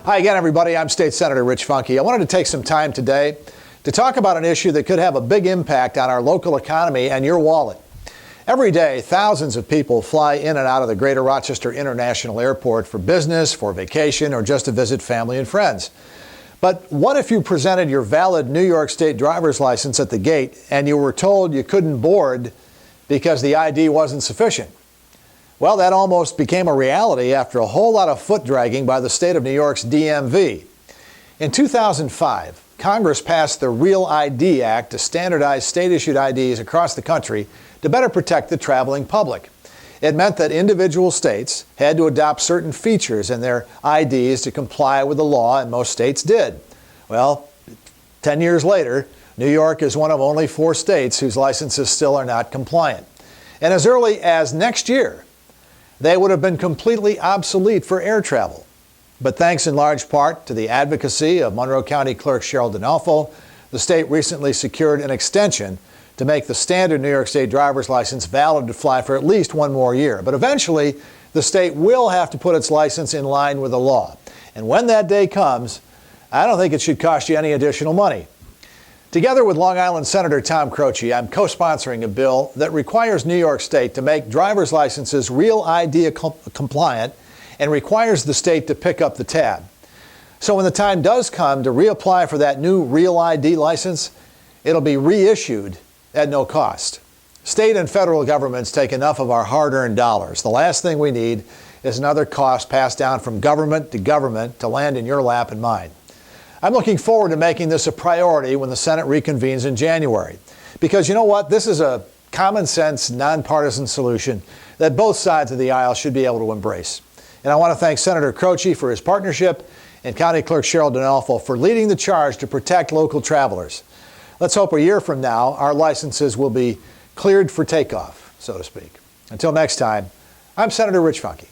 Hi again, everybody. I'm State Senator Rich Funke. I wanted to take some time today to talk about an issue that could have a big impact on our local economy and your wallet. Every day, thousands of people fly in and out of the Greater Rochester International Airport for business, for vacation, or just to visit family and friends. But what if you presented your valid New York State driver's license at the gate and you were told you couldn't board because the ID wasn't sufficient? Well, that almost became a reality after a whole lot of foot dragging by the state of New York's DMV. In 2005, Congress passed the REAL ID Act to standardize state-issued IDs across the country to better protect the traveling public. It meant that individual states had to adopt certain features in their IDs to comply with the law, and most states did. Well, 10 years later, New York is one of only 4 states whose licenses still are not compliant. And as early as next year, they would have been completely obsolete for air travel. But thanks in large part to the advocacy of Monroe County Clerk Cheryl Denolfo, the state recently secured an extension to make the standard New York State driver's license valid to fly for at least 1 more year. But eventually, the state will have to put its license in line with the law. And when that day comes, I don't think it should cost you any additional money. Together with Long Island Senator Tom Croce, I'm co-sponsoring a bill that requires New York State to make driver's licenses REAL ID compliant and requires the state to pick up the tab. So when the time does come to reapply for that new REAL ID license, it'll be reissued at no cost. State and federal governments take enough of our hard-earned dollars. The last thing we need is another cost passed down from government to land in your lap and mine. I'm looking forward to making this a priority when the Senate reconvenes in January. Because you know what? This is a common sense, nonpartisan solution that both sides of the aisle should be able to embrace. And I want to thank Senator Croce for his partnership and County Clerk Cheryl Denolfo for leading the charge to protect local travelers. Let's hope a year from now our licenses will be cleared for takeoff, so to speak. Until next time, I'm Senator Rich Funke.